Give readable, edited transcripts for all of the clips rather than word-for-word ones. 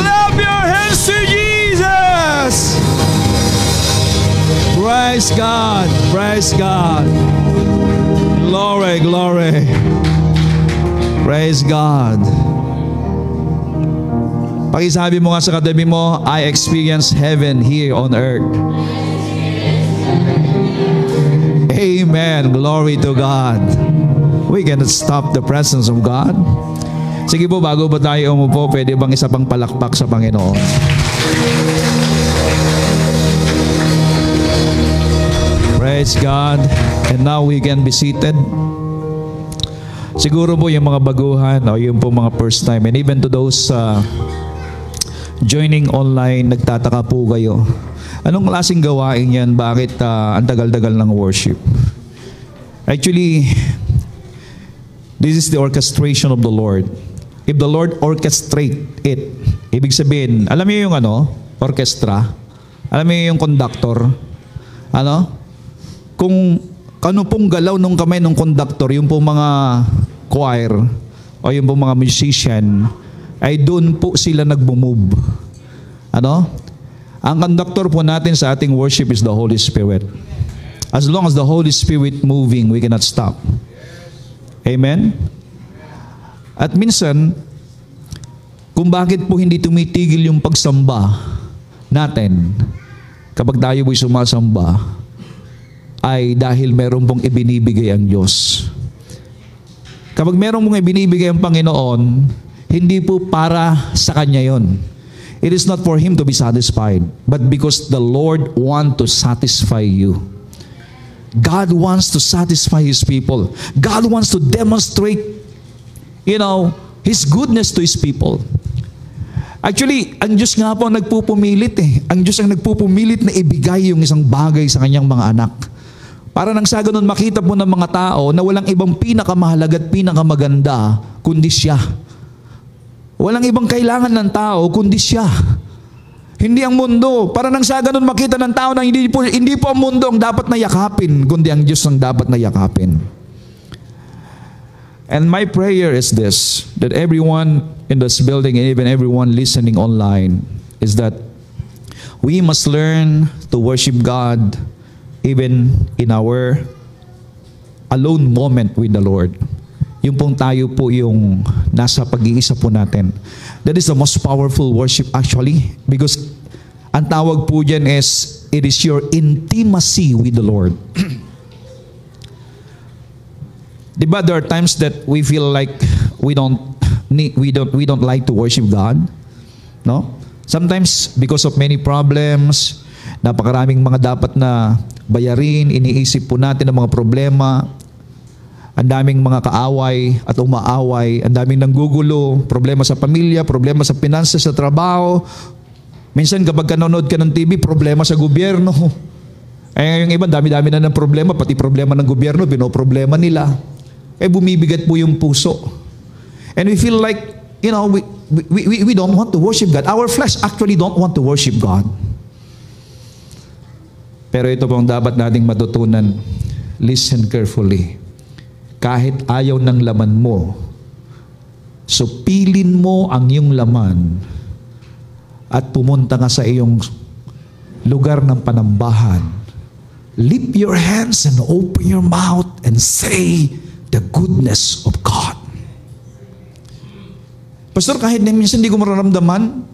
Clap your hands to Jesus! Praise God! Praise God! Glory, glory! Praise God! Pakisabi mo nga sa katabi mo, I experience heaven here on earth. Amen. Glory to God. We cannot stop the presence of God. Sige po, bago pa tayo umupo, pwede bang isa pang palakpak sa Panginoon? Praise God. And now we can be seated. Siguro po yung mga baguhan o yung po mga first time, and even to those joining online, nagtataka po kayo. Anong klaseng gawain yan? Bakit ang tagal-tagal ng worship? Actually, this is the orchestration of the Lord. If the Lord orchestrate it, ibig sabihin, alam niyo yung orchestra? Alam niyo yung conductor? Kung ano pong galaw ng kamay ng conductor, yung pong mga choir o yung pong mga musician, ay doon po sila nagbo-move. Ang conductor po natin sa ating worship is the Holy Spirit. As long as the Holy Spirit moving, we cannot stop. Amen? At minsan, kung bakit po hindi tumitigil yung pagsamba natin kapag tayo po'y sumasamba, ay dahil meron pong ibinibigay ang Diyos. Kapag meron pong ibinibigay ang Panginoon, hindi po para sa Kanya yon. It is not for Him to be satisfied, but because the Lord wants to satisfy you. God wants to satisfy His people. God wants to demonstrate, His goodness to His people. Actually, ang Diyos nga po ang nagpupumilit Ang Diyos ang nagpupumilit na ibigay yung isang bagay sa Kanyang mga anak. Para nang sa ganun makita po ng mga tao na walang ibang pinakamahalaga at pinakamaganda kundi Siya. Walang ibang kailangan ng tao kundi Siya. Hindi ang mundo. Para nang sa ganun makita ng tao na hindi po ang mundo ang dapat na yakapin, kundi ang Diyos ang dapat na yakapin. And my prayer is this, that everyone in this building and even everyone listening online, is that we must learn to worship God even in our alone moment with the Lord. Yung pong tayo po yung nasa pag-iisa po natin. That is the most powerful worship actually, because ang tawag po dyan is, it is your intimacy with the Lord. Diba there are times that we feel like we don't like to worship God? No? Sometimes because of many problems, napakaraming mga dapat na bayarin, iniisip po natin ang mga problema, ang daming mga kaaway at umaaway, ang daming nanggugulo, problema sa pamilya, problema sa pinanses, sa trabaho. Minsan kapag nanonood ka ng TV, problema sa gobyerno. Yung iba, dami-dami na ng problema, pati problema ng gobyerno, binoproblema nila. Bumibigat po yung puso. And we feel like, we don't want to worship God. Our flesh actually don't want to worship God. Pero ito pong dapat nating matutunan. Listen carefully. Kahit ayaw ng laman mo, supilin mo ang iyong laman at pumunta ka sa iyong lugar ng panambahan. Lift your hands and open your mouth and say the goodness of God. Pastor, kahit na minsan hindi ko mararamdaman,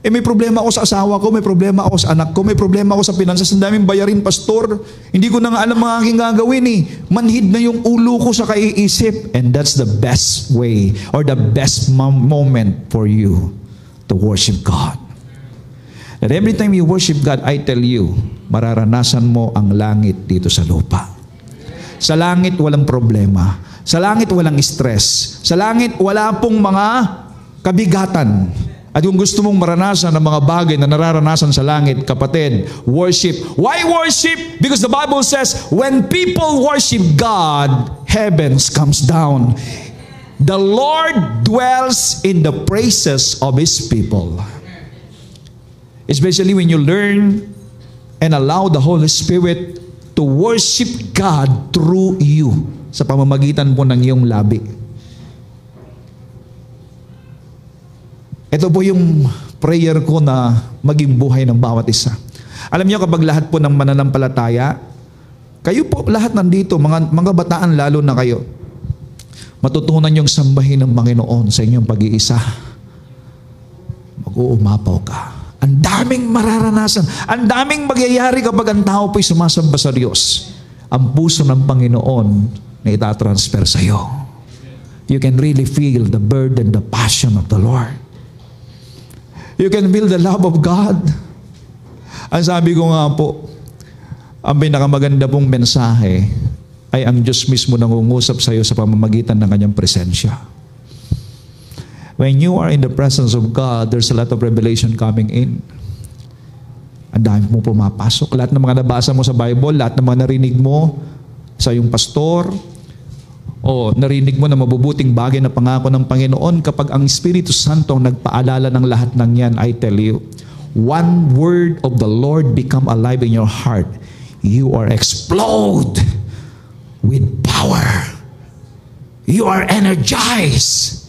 may problema ako sa asawa ko, may problema ako sa anak ko, may problema ako sa pinanses, ang daming bayarin, pastor. Hindi ko na nga alam mga aking gagawin Manhid na yung ulo ko sa kaiisip. And that's the best way or the best moment for you to worship God. That every time you worship God, I tell you, mararanasan mo ang langit dito sa lupa. Sa langit walang problema. Sa langit walang stress. Sa langit wala pong mga kabigatan. At kung gusto mong maranasan ang mga bagay na nararanasan sa langit, kapatid, worship. Why worship? Because the Bible says, when people worship God, heavens comes down. The Lord dwells in the praises of His people. Especially when you learn and allow the Holy Spirit to worship God through you sa pamamagitan po ng iyong labi. Ito po yung prayer ko na maging buhay ng bawat isa. Alam niyo, kapag lahat po ng mananampalataya, kayo po lahat nandito, mga bataan lalo na kayo, matutunan yung sambahin ng Panginoon sa inyong pag-iisa. Mag-uumapaw ka. Ang daming mararanasan. Ang daming magyayari kapag ang tao po'y sumasamba sa Diyos. Ang puso ng Panginoon na itatransfer sa iyo. You can really feel the burden, the passion of the Lord. You can feel the love of God. Ang sabi ko nga po, ang pinakamaganda pong mensahe ay ang Diyos mismo nangungusap sa iyo sa pamamagitan ng kanyang presensya. When you are in the presence of God, there's a lot of revelation coming in. Ang dami mo pumapasok. Lahat ng mga nabasa mo sa Bible, lahat ng mga narinig mo sa iyong pastor, o narinig mo na mabubuting bagay na pangako ng Panginoon, kapag ang Espiritu Santo ang nagpaalala ng lahat ng yan, I tell you, one word of the Lord become alive in your heart. You are explode with power. You are energized.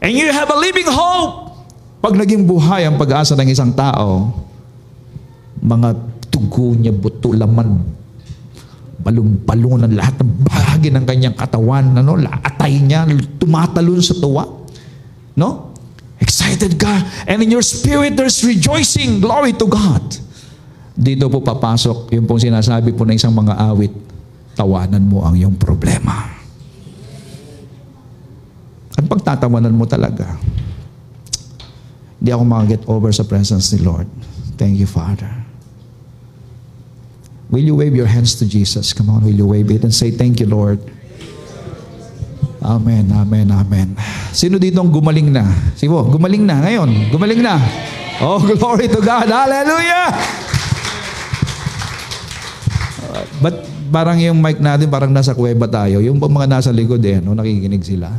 And you have a living hope. Pag naging buhay ang pag-asa ng isang tao, mga tugo niya, buto, laman, balong-balunan, lahat ng bahagi ng kanyang katawan, atay niya, tumatalon sa tuwa. No? Excited ka. And in your spirit, there's rejoicing. Glory to God. Dito po papasok yung pong sinasabi po ng isang mga awit, tawanan mo ang iyong problema. At pagtatawanan mo talaga, hindi ako makaget over sa presence ni Lord. Thank you, Father. Will you wave your hands to Jesus? Come on, will you wave it and say, thank you, Lord. Amen, amen, amen. Sino dito ang gumaling na? Sibo, gumaling na ngayon. Gumaling na. Oh, glory to God. Hallelujah! But parang yung mic natin, parang nasa kuweba tayo. Yung mga nasa likod nakikinig sila.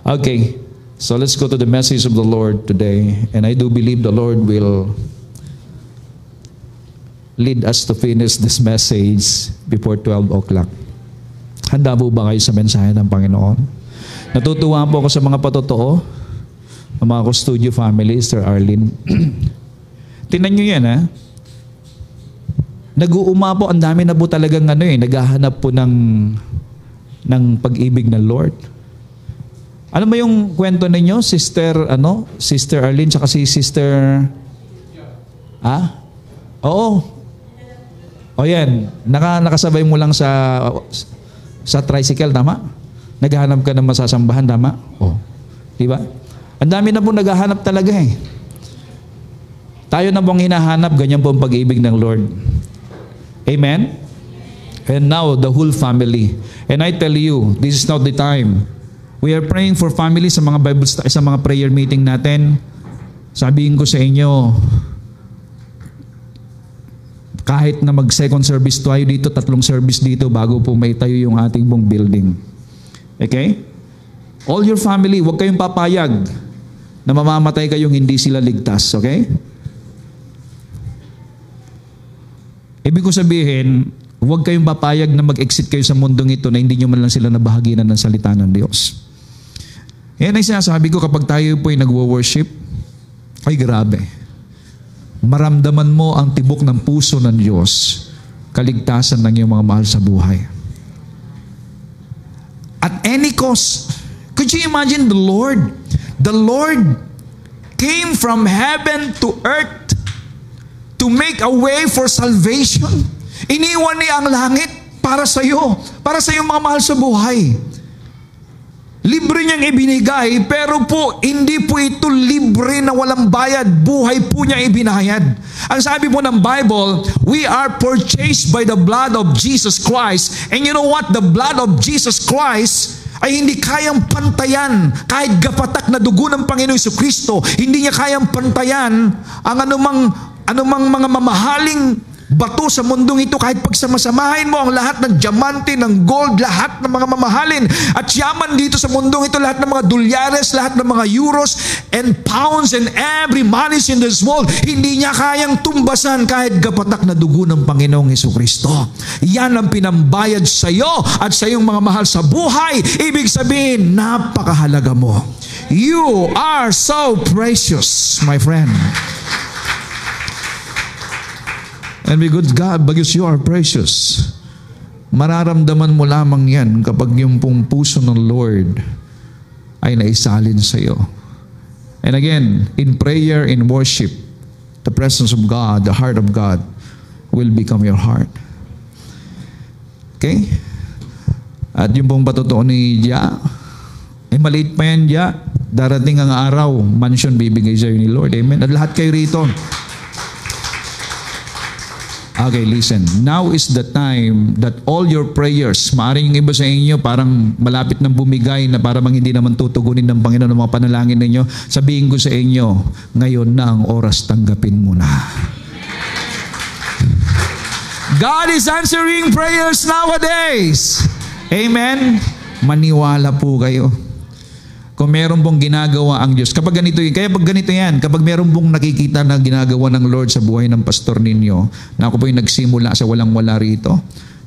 Okay, so let's go to the message of the Lord today. And I do believe the Lord will lead us to finish this message before 12 o'clock. Handa po ba kayo sa mensahe ng Panginoon? Natutuwa po ako sa mga patotoo, ng mga studio family, Sir Arlene. Tingnan nyo yan, ha? Nag-uuma po, ang dami na po talagang naghahanap po ng pag-ibig ng Lord. Ano ba yung kwento ninyo, Sister Arlene, tsaka si Sister, Oo. O yan, nakasabay mo lang sa tricycle, tama? Naghahanap ka ng masasambahan, tama? O, di ba? Ang dami na po naghahanap talaga eh. Tayo na pong hinahanap, ganyan po ang pag-ibig ng Lord. Amen? And now, the whole family. And I tell you, this is not the time. We are praying for family sa mga Bible sa mga prayer meeting natin. Sabihin ko sa inyo, kahit na mag-second service tayo dito, 3 service dito, bago po may tayo yung ating pong building. Okay? All your family, huwag kayong papayag na mamamatay kayong hindi sila ligtas. Okay? Ibig ko sabihin, huwag kayong papayag na mag-exit kayo sa mundong ito na hindi nyo man lang sila nabahaginan ng salita ng Diyos. Yan ay sinasabi ko, kapag tayo po ay nagwo-worship, ay grabe. Maramdaman mo ang tibok ng puso ng Diyos, kaligtasan ng iyong mga mahal sa buhay. At any cost, could you imagine the Lord? The Lord came from heaven to earth to make a way for salvation. Iniwan niya ang langit para sa iyo, para sa iyong mga mahal sa buhay. Libre niyang ibinigay, pero po, hindi po ito libre na walang bayad. Buhay po niya ibinayad. Ang sabi po ng Bible, we are purchased by the blood of Jesus Christ. And you know what? The blood of Jesus Christ ay hindi kayang pantayan. Kahit gapatak na dugo ng Panginoong Jesucristo, hindi niya kayang pantayan ang anumang mga mamahaling bato sa mundong ito, kahit pagsamasamahin mo ang lahat ng diamante, ng gold, lahat ng mga mamahalin at yaman dito sa mundong ito, lahat ng mga dolyares, lahat ng mga euros and pounds and every money in this world, hindi niya kayang tumbasan kahit gapatak na dugo ng Panginoong Hesukristo. Yan ang pinambayad sa iyo at sa iyong mga mahal sa buhay. Ibig sabihin, napakahalaga mo. You are so precious, my friend. And we good God, because you are precious. Mararamdaman mo lamang yan kapag yung pong puso ng Lord ay naisalin sa iyo. And again, in prayer, in worship, the presence of God, the heart of God will become your heart. Okay? At yung pong patutuo ni Dia, maliit pa yan, Dia. Darating ang araw, mansion bibigay sa iyo ni Lord. Amen? At lahat kayo rito. Okay, listen. Now is the time that all your prayers, maaaring yung iba sa inyo, parang malapit ng bumigay na parang hindi naman tutugunin ng Panginoon ng mga panalangin ninyo. Sabihin ko sa inyo, ngayon na ang oras, tanggapin mo na. God is answering prayers nowadays. Amen? Maniwala po kayo. Kung meron pong ginagawa ang Diyos. Kapag ganito yun, kaya pag ganito yan, kapag meron pong nakikita na ginagawa ng Lord sa buhay ng pastor ninyo, na ako po yung nagsimula sa walang-wala rito,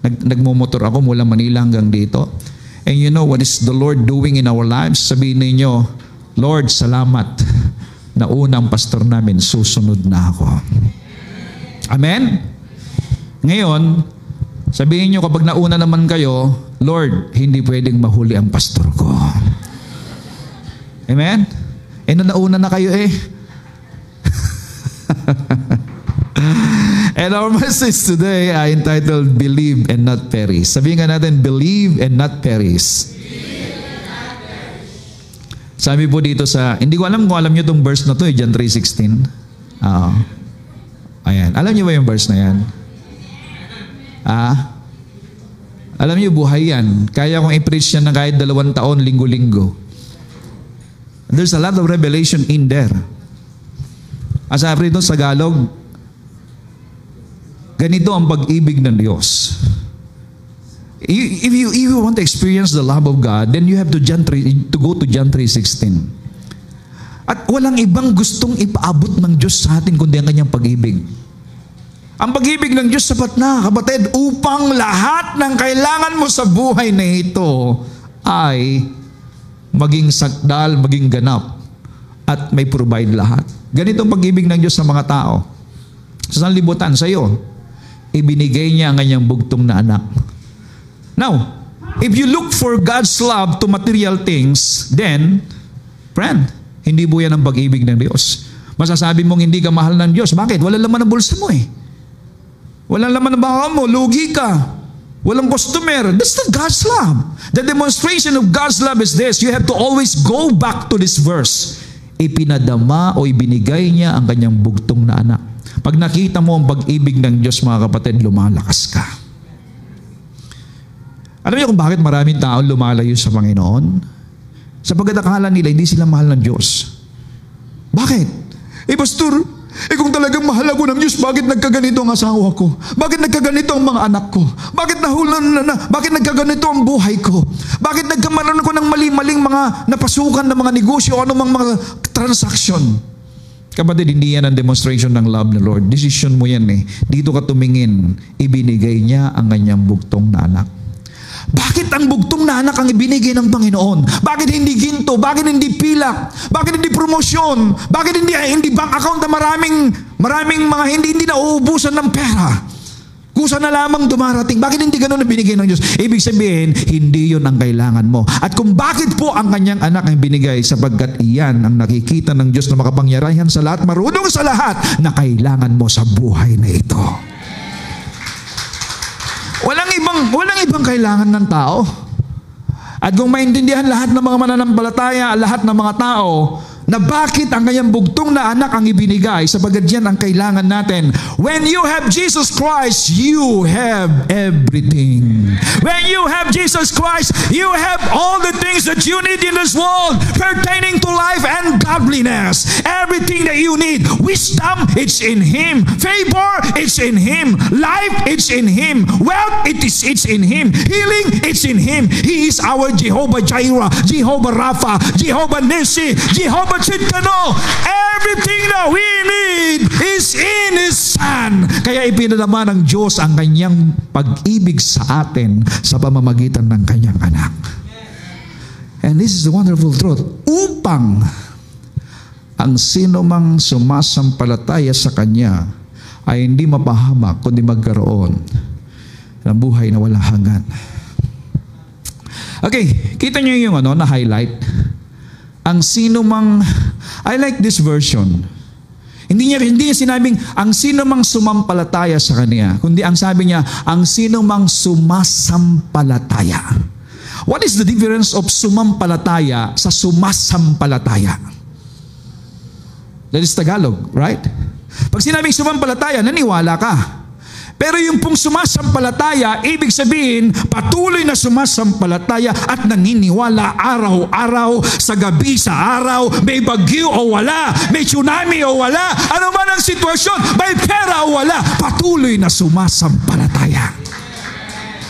nagmumotor ako mula Manila hanggang dito, and you know what is the Lord doing in our lives? Sabihin ninyo, Lord, salamat na unang pastor namin, susunod na ako. Amen? Ngayon, sabihin nyo kapag nauna naman kayo, Lord, hindi pwedeng mahuli ang pastor ko. Amen? Nauna na kayo eh. And our message today ay entitled, Believe and Not Perish. Sabihin nga natin, Believe and Not Perish. Sabi po dito sa, hindi ko alam kung alam nyo itong verse na to, John 3:16. Ayan. Alam nyo ba yung verse na yan? Alam nyo, buhay yan. Kaya kong i-preach yan ng kahit 2 taon, linggo-linggo. There's a lot of revelation in there. As sabi rito sa Tagalog, ganito ang pag-ibig ng Diyos. If you want to experience the love of God, then you have to go to John 3:16. At walang ibang gustong ipaabot ng Diyos sa atin kundi ang kanyang pag-ibig. Ang pag-ibig ng Diyos sapat na, kapatid, upang lahat ng kailangan mo sa buhay na ito ay maging sakdal, maging ganap, at may provide lahat. Ganito ang pag-ibig ng Diyos sa mga tao. Sa sanlibutan, sa iyo, ibinigay niya ang kanyang bugtong na anak. Now, if you look for God's love to material things, then, friend, hindi po yan ang pag-ibig ng Diyos. Masasabi mong hindi ka mahal ng Diyos. Bakit? Wala laman ang bulsa mo eh. Wala laman ang baka mo, lugi ka. Walang customer. That's not God's love. The demonstration of God's love is this. You have to always go back to this verse. Ipinadama o ibinigay niya ang kanyang bugtong na anak. Pag nakita mo ang pag-ibig ng Diyos, mga kapatid, lumalakas ka. Alam niyo kung bakit maraming tao lumalayo sa Panginoon? Sapagkat akala nila hindi sila mahal ng Diyos. Bakit? Pastor, kung talagang mahal ako ng Diyos, bakit nagkaganito ang asawa ko? Bakit nagkaganito ang mga anak ko? Bakit nagkaganito ang buhay ko? Bakit nagkamaroon ako ng mali-maling mga napasukan ng mga negosyo o anumang mga transaction? Kapatid, hindi yan ang demonstration ng love ng Lord. Decision mo yan eh. Dito ka tumingin, ibinigay niya ang kanyang bugtong na anak. Bakit ang bugtong na anak ang ibinigay ng Panginoon? Bakit hindi ginto? Bakit hindi pilak? Bakit hindi promosyon? Bakit hindi bank account na maraming mga hindi nauubusan ng pera? Kusa na lamang dumarating. Bakit hindi ganun na binigay ng Diyos? Ibig sabihin, hindi yun ang kailangan mo. At kung bakit po ang kanyang anak ang binigay, sapagkat iyan ang nakikita ng Diyos na makapangyarihan sa lahat, marunong sa lahat, na kailangan mo sa buhay na ito. Walang ibang kailangan ng tao. At kung maintindihan lahat ng mga mananampalataya, lahat ng mga tao, na bakit ang kanyang bugtong na anak ang ibinigay, sapagkat yan ang kailangan natin. When you have Jesus Christ, you have everything. When you have Jesus Christ, you have all the things that you need in this world pertaining to life and godliness. Everything that you need. Wisdom, it's in Him. Favor, it's in Him. Life, it's in Him. Wealth, it's in Him. Healing, it's in Him. He is our Jehovah Jireh, Jehovah Rapha, Jehovah Nissi, Jehovah Tsidkenu. Everything that we need is in His Son. Kaya ipinadama ng Diyos ang kanyang pag-ibig sa atin sa pamamagitan ng kanyang anak. And this is the wonderful truth. Upang ang sino mang sumasampalataya sa Kanya ay hindi mapahamak, kundi magkaroon ng buhay na walang hanggan. Okay, kita niyo yung na-highlight. Ang sino mang, I like this version. Hindi niya sinabing, ang sino mang sumampalataya sa Kanya, kundi ang sabi niya, ang sino mang sumasampalataya. What is the difference of sumampalataya sa sumasampalataya? That is Tagalog, right? Pag sinabing sumampalataya, naniwala ka. Pero yung pong sumasampalataya, ibig sabihin, patuloy na sumasampalataya at naniniwala araw-araw, sa gabi, sa araw, may bagyo o wala, may tsunami o wala, ano man ang sitwasyon, may pera o wala, patuloy na sumasampalataya.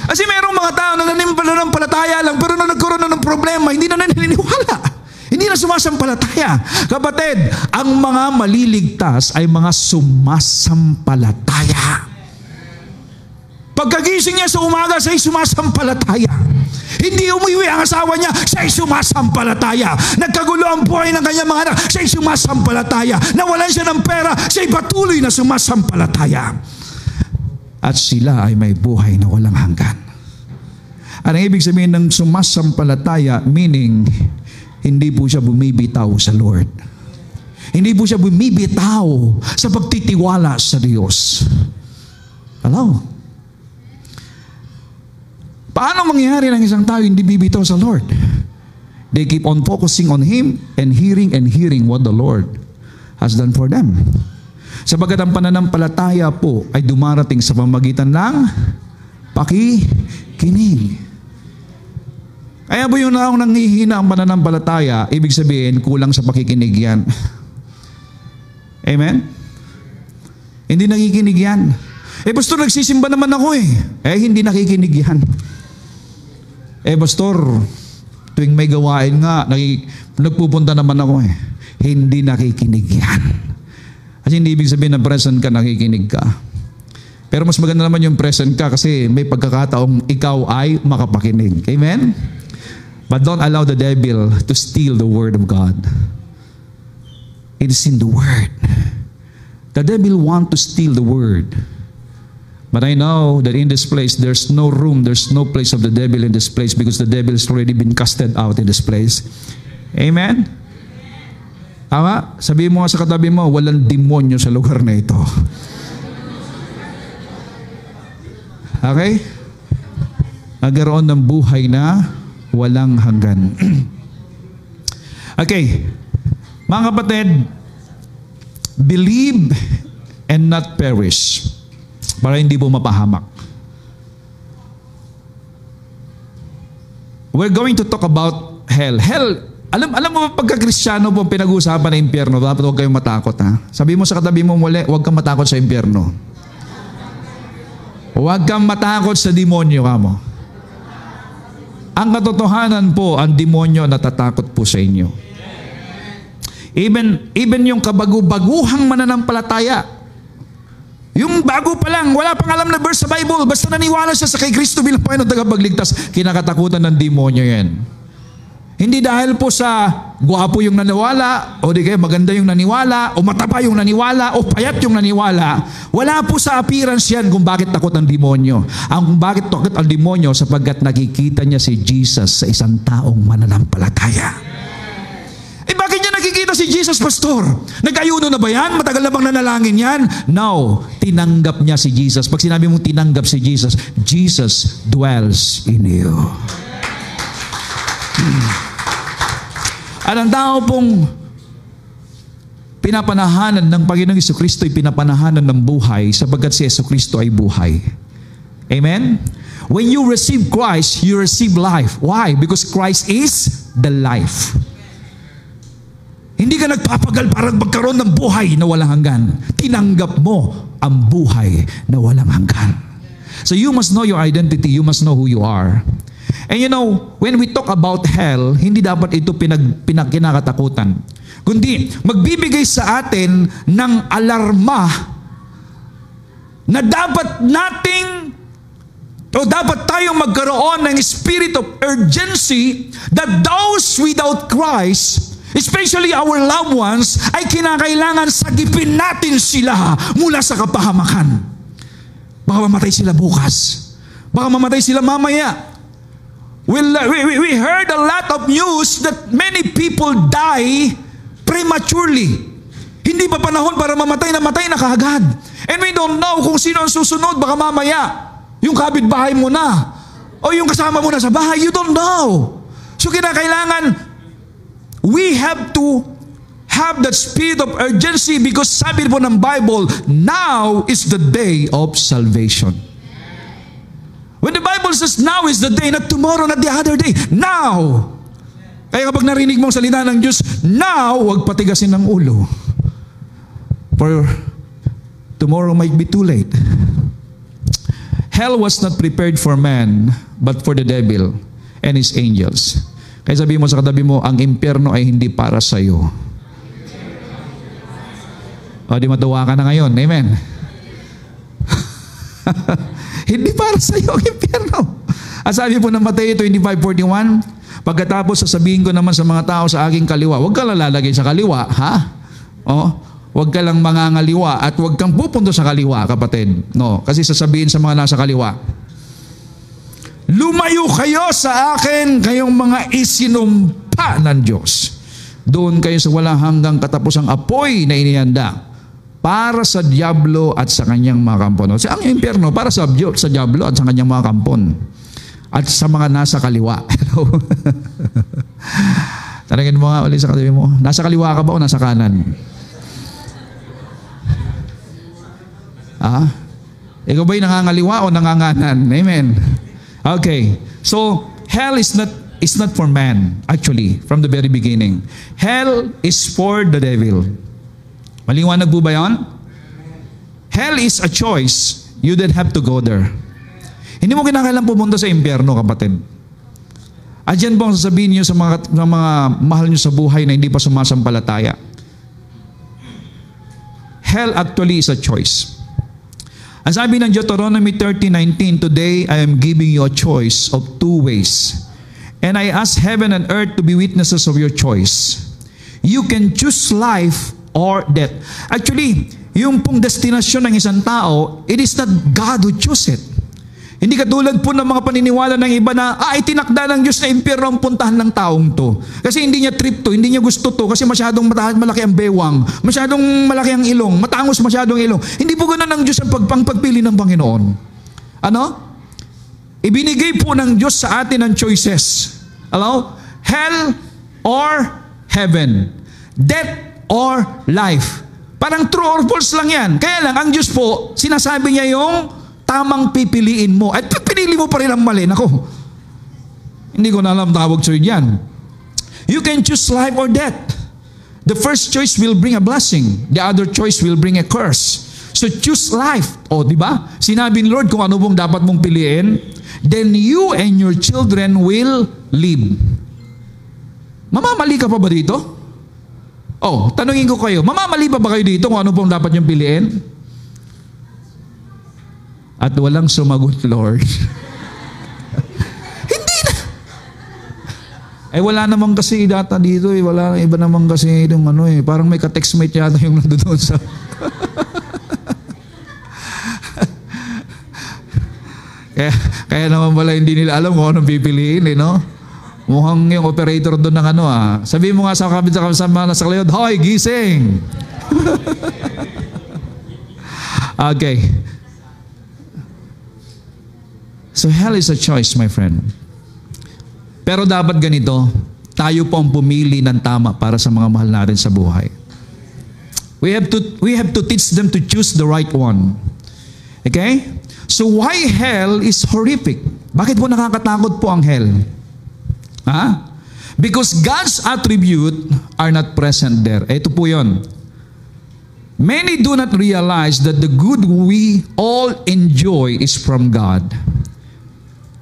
Kasi mayroong mga tao na naninimpalataya lang, pero nung nagkaroon na ng problema, hindi na naniniwala. Hindi na sumasampalataya. Kapatid, ang mga maliligtas ay mga sumasampalataya. Pagkagising niya sa umaga, siya'y sumasampalataya. Hindi umuwi ang asawa niya, siya'y sumasampalataya. Nagkagulo ang buhay ng kanyang mga anak, siya'y sumasampalataya. Nawalan siya ng pera, siya'y patuloy na sumasampalataya. At sila ay may buhay na walang hanggan. Ang ibig sabihin ng sumasampalataya, meaning, hindi po siya bumibitaw sa Lord. Hindi po siya bumibitaw sa pagtitiwala sa Diyos. Hello? Paano mangyayari ng isang tao hindi bibitaw sa Lord? They keep on focusing on Him and hearing what the Lord has done for them. Sabagat ang pananampalataya po ay dumarating sa pamamagitan ng pakikinig. Kaya po yung naong nanghihina ang pananampalataya, ibig sabihin kulang sa pakikinig yan. Amen? Hindi nakikinig yan. Pastor, nagsisimba naman ako hindi nakikinig yan. Pastor, tuwing may gawain nga, nagpupunta naman ako Hindi nakikinig yan. Kasi hindi ibig sabihin na present ka, nakikinig ka. Pero mas maganda naman yung present ka kasi may pagkakataong ikaw ay makapakinig. Amen? But don't allow the devil to steal the word of God. It is in the word. The devil wants to steal the word. But I know that in this place, there's no room, there's no place of the devil in this place because the devil has already been casted out in this place. Amen? Tama? Sabihin mo nga sa katabi mo, walang demonyo sa lugar na ito. Okay? Nagkaroon ng buhay na walang hanggan. Okay. Mga kapatid, believe and not perish. Para hindi po mapahamak. We're going to talk about hell. Hell, alam mo ba pagka-Kristyano po pinag-uusapan ng impyerno, dapat huwag kayong matakot Sabi mo sa katabi mo muli, huwag kang matakot sa impyerno. Huwag kang matakot sa demonyo kamo. Ang katotohanan po, ang demonyo natatakot po sa inyo. Even yung kabago-baguhang mananampalataya, yung bago pa lang, wala pang alam na verse sa Bible, basta naniwala siya sa kay Kristo bilang Panginoon tagapagligtas, kinakatakutan ng demonyo yan. Hindi dahil po sa guwapo yung naniwala, o di kaya maganda yung naniwala, o mataba yung naniwala, o payat yung naniwala. Wala po sa appearance yan kung bakit takot ang demonyo. Kung bakit takot ang demonyo, sapagkat nakikita niya si Jesus sa isang taong mananampalataya. Bakit niya nakikita si Jesus, Pastor? Nag-ayuno na ba yan? Matagal na bang nanalangin yan? No. Tinanggap niya si Jesus. Pag sinabi mong tinanggap si Jesus, Jesus dwells in you. At ang tao pong pinapanahanan ng Panginoong Jesucristo ay pinapanahanan ng buhay sapagkat si Jesucristo ay buhay. Amen? When you receive Christ, you receive life. Why? Because Christ is the life. Hindi ka nagpapagal para magkaroon ng buhay na walang hanggan. Tinanggap mo ang buhay na walang hanggan. So you must know your identity. You must know who you are. And you know, when we talk about hell, hindi dapat ito kinakatakutan. Kundi, magbibigay sa atin ng alarma na dapat tayong magkaroon ng spirit of urgency that those without Christ, especially our loved ones, ay kinakailangan sagipin natin sila mula sa kapahamakan. Baka mamatay sila bukas. Baka mamatay sila mamaya. We heard a lot of news that many people die prematurely. Hindi pa panahon para mamatay na kaagad. And we don't know kung sino ang susunod. Baka mamaya, yung kapitbahay mo na, o yung kasama mo na sa bahay, you don't know. So kinakailangan, we have to have that spirit of urgency because sabi po ng Bible, now is the day of salvation. When the Bible says now is the day, not tomorrow, not the other day, now. Kaya kapag narinig mong salita ng Diyos, now, huwag patigasin ng ulo. For tomorrow might be too late. Hell was not prepared for man, but for the devil and his angels. Kaya sabihin mo sa katabi mo, ang impyerno ay hindi para sa iyo. O, di matuwa ka na ngayon. Amen. Hindi para sa iyo ang impyerno. At sabi po ng Mateo 25:41, pagkatapos sasabihin ko naman sa mga tao sa aking kaliwa, huwag ka lalagay sa kaliwa, ha? O, huwag ka lang mangangaliwa at huwag kang pupunto sa kaliwa, kapatid. No, kasi sasabihin sa mga nasa kaliwa, lumayo kayo sa akin, kayong mga isinumpa ng Diyos. Doon kayo sa walang hanggang katapusang apoy na inihanda para sa diablo at sa kanyang mga kampon. So, ang impyerno para sa diablo at sa kanyang mga kampon. At sa mga nasa kaliwa. Hello? Tanungin mo nga ulit sa katabi mo, nasa kaliwa ka ba o nasa kanan? Ikaw ba'y nangangaliwa o nanganganan? Amen. Okay. So, hell is not for man, actually, from the very beginning. Hell is for the devil. Maliwanag po ba yun? Hell is a choice. You don't have to go there. Hindi mo kinakailangan pumunta sa impyerno, kapatid. At yan po ang sasabihin niyo sa mga mahal niyo sa buhay na hindi pa sumasampalataya. Hell actually is a choice. Ang sabi ng Deuteronomy 30:19, today I am giving you a choice of two ways. And I ask heaven and earth to be witnesses of your choice. You can choose life or death. Actually, yung pong destinasyon ng isang tao, it is not God who choose it. Hindi katulad po ng mga paniniwala ng iba na, itinakda ng Diyos na impyerno ang puntahan ng taong to. Kasi hindi niya trip to, hindi niya gusto to, kasi masyadong malaki ang bewang, masyadong malaki ang ilong, matangos masyadong ilong. Hindi po ganoon ang Diyos ang pagpili ng Panginoon. Ano? Ibinigay po ng Diyos sa atin ang choices. Hello? Hell or heaven. Death or life. Parang true or false lang yan. Kaya lang, ang Diyos po, sinasabi niya yung tamang pipiliin mo. At pipili mo pa rin ang mali. Nako, hindi ko na alam tawag sa'yo yan. You can choose life or death. The first choice will bring a blessing. The other choice will bring a curse. So choose life. O, di ba? Sinabi ni Lord kung ano pong dapat mong piliin. Then you and your children will live. Mamamali ka pa ba dito? Oh, tanungin ko kayo, mamamali pa ba kayo dito kung ano pong dapat niyong piliin? At walang sumagot, Lord. Hindi na. Wala naman kasi data dito eh. Wala, iba naman kasi yung ano eh. Parang may ka-textmate yata yung nandoon sa... kaya naman pala hindi nila alam kung anong pipiliin eh, no? Mukhang yung operator doon ng ano Sabihin mo nga sa kapit sa mga nasa kalayod, hoy, gising! Okay. So hell is a choice, my friend. Pero dapat ganito, tayo po ang pumili ng tama para sa mga mahal natin sa buhay. We have to teach them to choose the right one. Okay? So why hell is horrific? Bakit po nakakatakot po ang hell? Because God's attribute are not present there. Ito po yun. Many do not realize that the good we all enjoy is from God.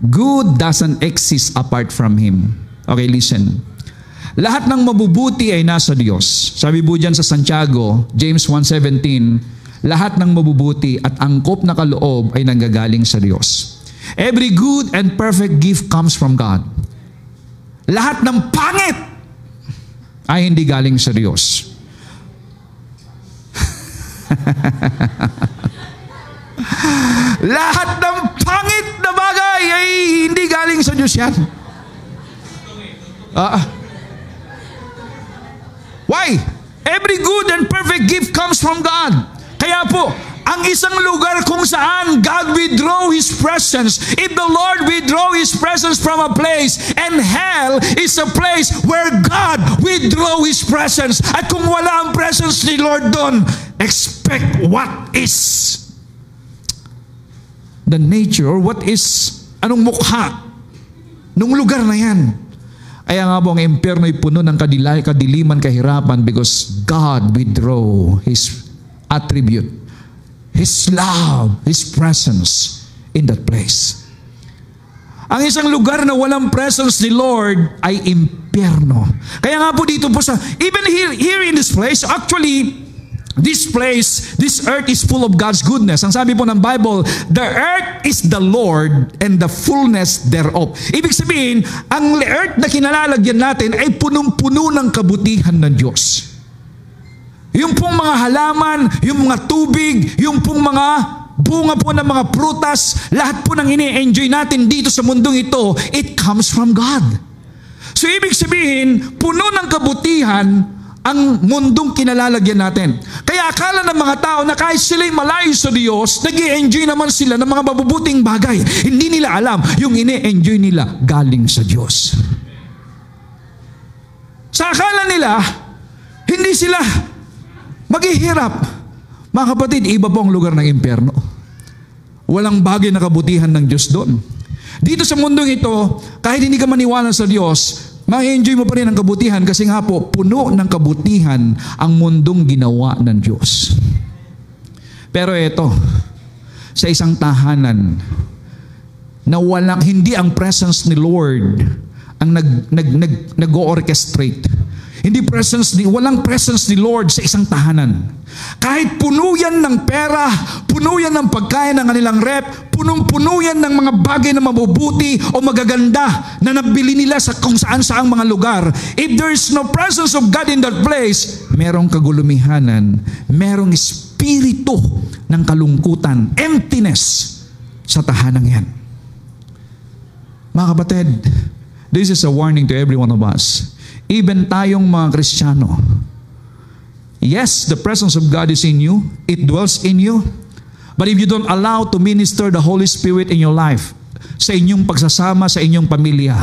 Good doesn't exist apart from Him. Okay, listen. Lahat ng mabubuti ay nasa Diyos. Sabi po dyan sa Santiago, James 1:17, lahat ng mabubuti at angkop na kaloob ay nanggagaling sa Diyos. Every good and perfect gift comes from God. Lahat ng pangit ay hindi galing sa Diyos. Lahat ng pangit na bagay ay hindi galing sa Diyos yan. Why? Every good and perfect gift comes from God. Kaya po, ang isang lugar kung saan God withdraw His presence, if the Lord withdraw His presence from a place, and hell is a place where God withdraw His presence. At kung wala ang presence ni Lord doon, expect what is the nature, or what is, anong mukha nung lugar na yan. Kaya nga po ang impyerno ay puno ng kadiliman, kahirapan, because God withdraw His attribute, His love, His presence in that place. Ang isang lugar na walang presence ni Lord ay impyerno. Kaya nga po dito po sa, even here in this place, actually, this place, this earth is full of God's goodness. Ang sabi po ng Bible, the earth is the Lord and the fullness thereof. Ibig sabihin, ang earth na kinalalagyan natin ay punong-puno ng kabutihan ng Diyos. Yung pong mga halaman, yung mga tubig, yung pong mga bunga po ng mga prutas, lahat po ng ini-enjoy natin dito sa mundong ito, it comes from God. So ibig sabihin, puno ng kabutihan ang mundong kinalalagyan natin. Kaya akala ng mga tao na kahit sila'y malayo sa Diyos, nag-i-enjoy naman sila ng mga mabubuting bagay. Hindi nila alam, yung ini-enjoy nila galing sa Diyos. Sa akala nila, hindi sila maghihirap. Mga kapatid, iba po ang lugar ng impyerno. Walang bagay na kabutihan ng Diyos doon. Dito sa mundong ito, kahit hindi ka maniwala sa Diyos, ma-enjoy mo pa rin ang kabutihan kasi nga po, puno ng kabutihan ang mundong ginawa ng Diyos. Pero ito, sa isang tahanan na hindi ang presence ni Lord ang nag-orchestrate. Walang presence ni Lord sa isang tahanan. Kahit puno yan ng pera, puno yan ng pagkain ng kanilang rep, punong-puno yan ng mga bagay na mabubuti o magaganda na nabili nila sa kung saan-saang mga lugar. If there is no presence of God in that place, merong kagulumihanan, merong espiritu ng kalungkutan, emptiness sa tahanang yan. Mga kapatid, this is a warning to every one of us. Even tayong mga Kristiyano, yes, the presence of God is in you. It dwells in you. But if you don't allow to minister the Holy Spirit in your life, sa inyong pagsasama, sa inyong pamilya,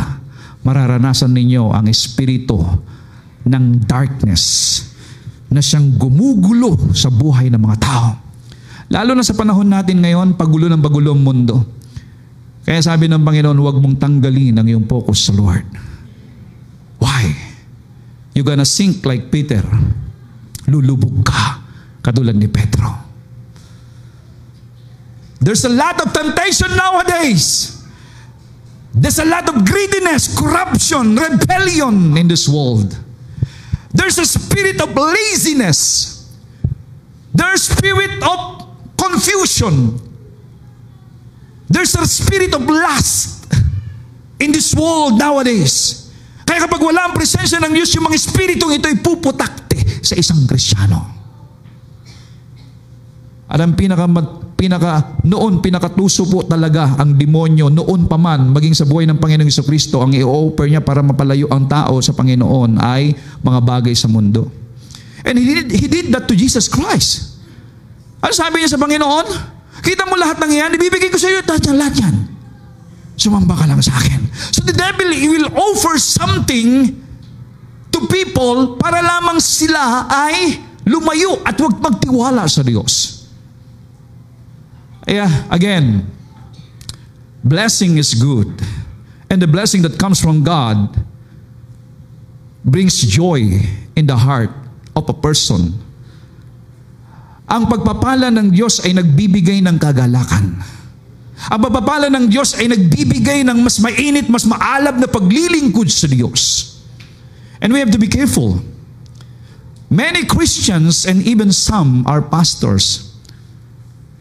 mararanasan ninyo ang espiritu ng darkness na siyang gumugulo sa buhay ng mga tao. Lalo na sa panahon natin ngayon, pagulo ng pagulo ang mundo. Kaya sabi ng Panginoon, huwag mong tanggalin ang iyong focus sa Lord. Why? You're gonna sink like Peter. Lulubog ka, katulad ni Pedro. There's a lot of temptation nowadays. There's a lot of greediness, corruption, rebellion in this world. There's a spirit of laziness. There's a spirit of confusion. There's a spirit of lust in this world nowadays. Kaya kapag wala ang presensya ng Diyos, yung mga espiritong ito ay puputakte sa isang Kristiyano. At ang pinakatuso po talaga ang demonyo noon pa man, maging sa buhay ng Panginoong Jesucristo, ang i-offer niya para mapalayo ang tao sa Panginoon ay mga bagay sa mundo. And He did that to Jesus Christ. Ano sabi niya sa Panginoon? Kita mo lahat ng yan, ibibigay ko sa iyo lahat yan. Sumamba ka lang sa akin. So the devil will offer something to people para lamang sila ay lumayo at huwag magtiwala sa Diyos. Again, blessing is good. And the blessing that comes from God brings joy in the heart of a person. Ang pagpapala ng Diyos ay nagbibigay ng kagalakan. Ang pagpapala ng Diyos ay nagbibigay ng mas mainit, mas maalab na paglilingkod sa Diyos. And we have to be careful. Many Christians and even some are pastors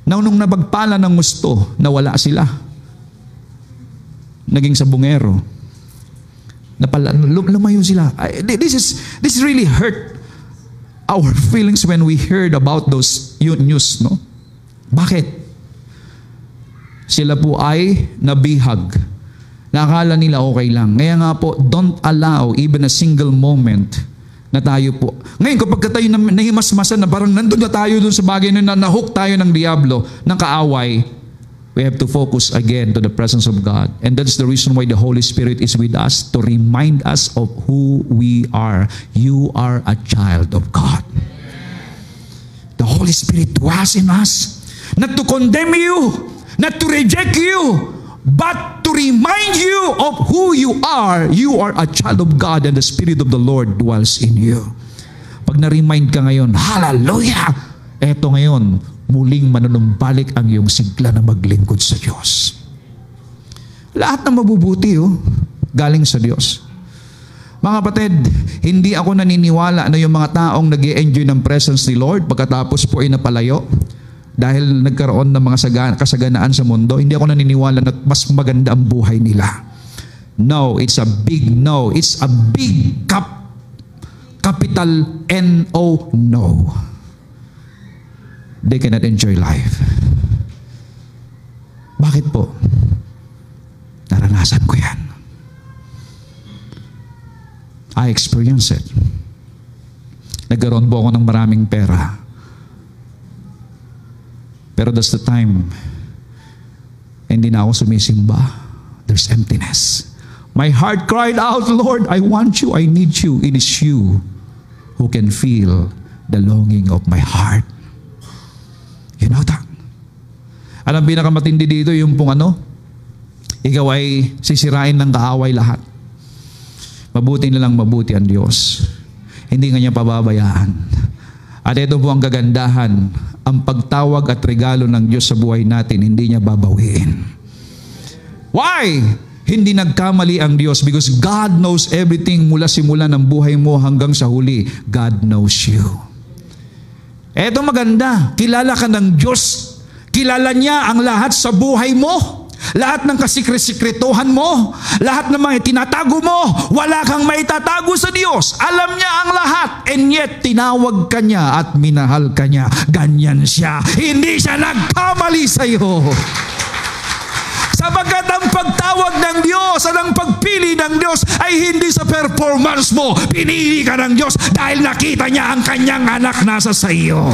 na nung nabagpala ng gusto, nawala sila. Naging sabungero. Lumayo sila. This really hurt our feelings when we heard about those news, no? Bakit? Sila po ay nabihag. Nakakala nila okay lang. Kaya nga po, don't allow even a single moment na tayo po. Ngayon, kapag tayo nahimasmasan na parang nandun na tayo dun sa bagay na nahook tayo ng diablo, ng kaaway, we have to focus again to the presence of God. And that's the reason why the Holy Spirit is with us, to remind us of who we are. You are a child of God. The Holy Spirit dwells in us, not to condemn you, not to reject you, but to remind you of who you are. You are a child of God and the Spirit of the Lord dwells in you. Pag na-remind ka ngayon, hallelujah! Eto ngayon, muling manunumbalik ang iyong sigla na maglingkod sa Diyos. Lahat ng mabubuti, galing sa Diyos. Mga kapatid, hindi ako naniniwala na yung mga taong nag-i-enjoy ng presence ni Lord pagkatapos po ay napalayo dahil nagkaroon ng mga kasaganaan sa mundo, hindi ako naniniwala na mas maganda ang buhay nila. No, it's a big no. It's a big capital N-O, no. They cannot enjoy life. Bakit po? Naranasan ko yan. I experience it. Nagkaroon po ako ng maraming pera. Pero that's the time, hindi na ako sumisimba. There's emptiness. My heart cried out, Lord, I want you, I need you. It is you who can feel the longing of my heart. You know that? Alam, pinakamatindi dito yung pong ikaw ay sisirain ng kaaway lahat. Mabuti na lang mabuti ang Diyos. Hindi nga niya pababayaan. At ito po ang kagandahan, ang pagtawag at regalo ng Diyos sa buhay natin, hindi niya babawiin. Why? Hindi nagkamali ang Diyos because God knows everything mula simula ng buhay mo hanggang sa huli. God knows you. Eto maganda, kilala ka ng Diyos. Kilala niya ang lahat sa buhay mo. Lahat ng kasikresikretuhan mo, lahat ng mga tinatago mo, wala kang maitatago sa Diyos. Alam niya ang lahat, and yet tinawag ka niya at minahal ka niya. Ganyan siya. Hindi siya nagkamali sa iyo. Sapagkat ang pagtawag ng Diyos at ang pagpili ng Diyos ay hindi sa performance mo. Pinili ka ng Diyos dahil nakita niya ang kanyang anak nasa sa iyo.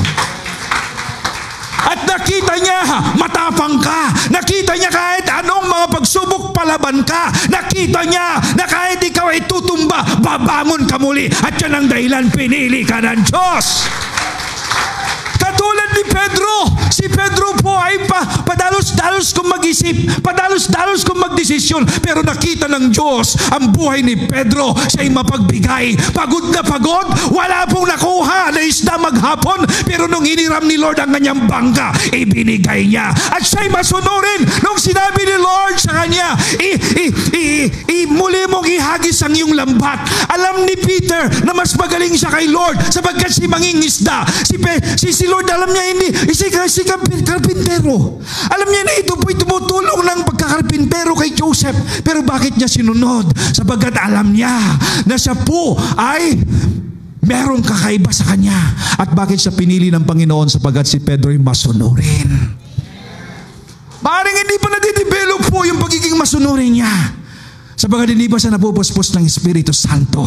At nakita niya, matapang ka. Nakita niya kahit anong mga pagsubok palaban ka. Nakita niya na kahit ikaw ay tutumba, babangon ka muli. At yan ang dahilan, pinili ka ng Diyos. Katulad ni Pedro, si Pedro po ay padalos-dalos kung mag-isip, padalos-dalos kung magdesisyon, pero nakita ng Diyos ang buhay ni Pedro, siya'y mapagbigay. Pagod na pagod, wala pong nakuha na isda maghapon, pero nung hiniram ni Lord ang kanyang bangka, ibinigay niya. At siya'y masunurin nung sinabi ni Lord sa kanya, muli mong ihagis ang iyong lambat. Alam ni Peter na mas magaling siya kay Lord sapagkat si mangingisda. Si Lord alam niya hindi, si karpintero. Alam niya na ito po'y tumutulong ng pagkakarpintero kay Joseph. Pero bakit niya sinunod? Sapagkat alam niya na siya po ay merong kakaiba sa kanya. At bakit siya pinili ng Panginoon? Sapagkat si Pedro ay masunurin. Maaaring hindi pa nadidevelop po yung pagiging masunurin niya. Sapagkat hindi pa siya napupuspos ng Espiritu Santo.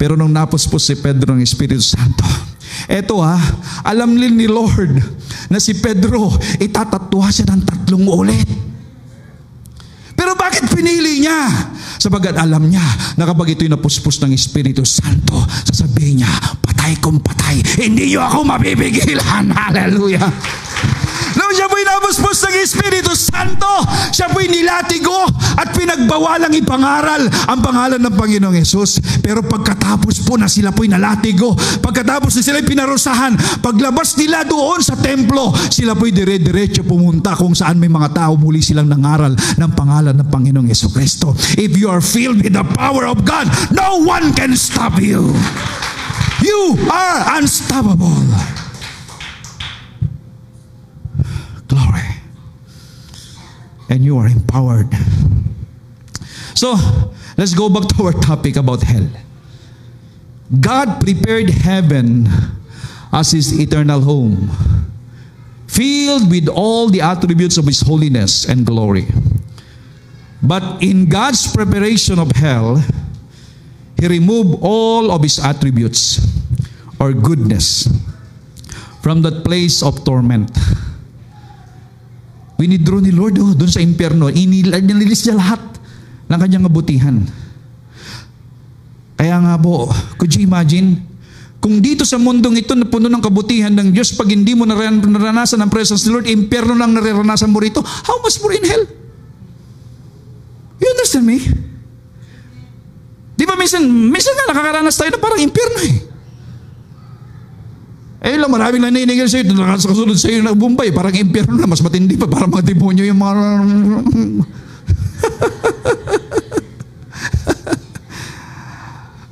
Pero nung napuspos si Pedro ng Espiritu Santo, eto alam din ni Lord na si Pedro itatatwa siya ng 3 ulit. Pero bakit pinili niya? Sapagkat alam niya na kapag ito'y napuspos ng Espiritu Santo, sasabihin niya, patay patay kung patay. Hindi niyo ako mapipigilan. Hallelujah. Nung siya po'y nabuspos ng Espiritu Santo, siya po'y nilatigo at pinagbawalang ipangaral ang pangalan ng Panginoong Hesus. Pero pagkatapos po na sila po'y nalatigo, pagkatapos na sila'y pinarusahan, paglabas nila doon sa templo, sila po'y dire-diretso pumunta kung saan may mga tao, muli silang nangaral ng pangalan ng Panginoong Hesukristo. If you are filled with the power of God, no one can stop you. You are unstoppable. Glory. And you are empowered. So, let's go back to our topic about hell. God prepared heaven as His eternal home, filled with all the attributes of His holiness and glory. But in God's preparation of hell, He removed all of His attributes or goodness from that place of torment. Winidraw ni Lord doon sa impyerno. Inilis niya lahat ng kanyang kabutihan. Kaya nga po, could you imagine? Kung dito sa mundong ito na puno ng kabutihan ng Diyos, pag hindi mo naranasan ang presence ni Lord, impyerno lang naranasan mo rito, how much more in hell? You understand me? Di ba minsan nga nakakaranas tayo na parang impyerno eh. Eh lang, maraming naninigil sa'yo, nakakasunod sa'yo na Bombay, parang impyerno na, mas matindi pa, parang mga demonyo yung mga...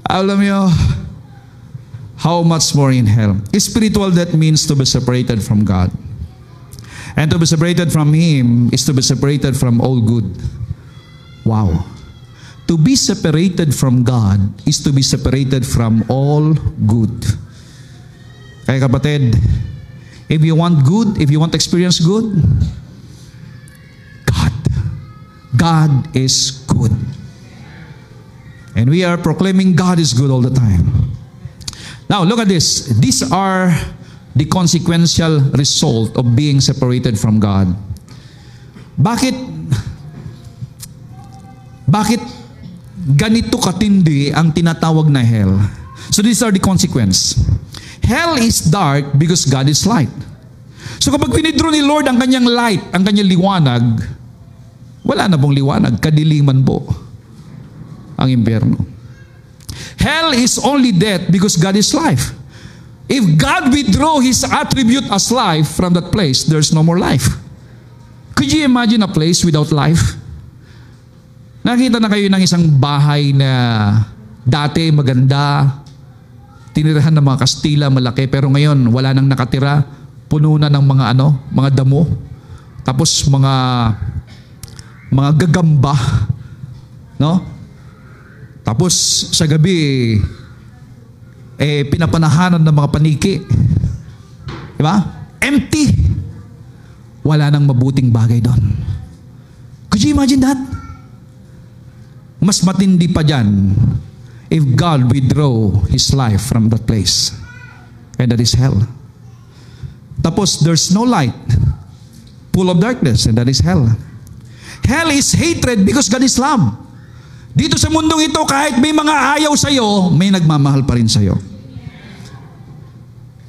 Alam niyo, how much more in hell? Spiritual death means to be separated from God. And to be separated from Him is to be separated from all good. Wow. To be separated from God is to be separated from all good. Kaya kapatid, if you want good, if you want to experience good, God is good. And we are proclaiming God is good all the time. Now, look at this. These are the consequential result of being separated from God. Bakit ganito katindi ang tinatawag na hell? So these are the consequence. Hell is dark because God is light. So kapag pinidro ni Lord ang kanyang light, ang kanyang liwanag, wala na pong liwanag, kadiliman po ang impyerno. Hell is only death because God is life. If God withdraw His attribute as life from that place, there's no more life. Could you imagine a place without life? Nakita na kayo ng isang bahay na dati maganda, tinirahan ng mga Kastila, malaki, pero ngayon wala nang nakatira, puno na ng mga damo, tapos mga gagamba, no? Tapos sa gabi pinapanahanan ng mga paniki. Di ba? Empty. Wala nang mabuting bagay doon. Could you imagine that? Mas matindi pa dyan if God withdraw His life from that place. And that is hell. Tapos there's no light. Full of darkness, and that is hell. Hell is hatred because God is love. Dito sa mundong ito, kahit may mga ayaw sa'yo, may nagmamahal pa rin sa'yo.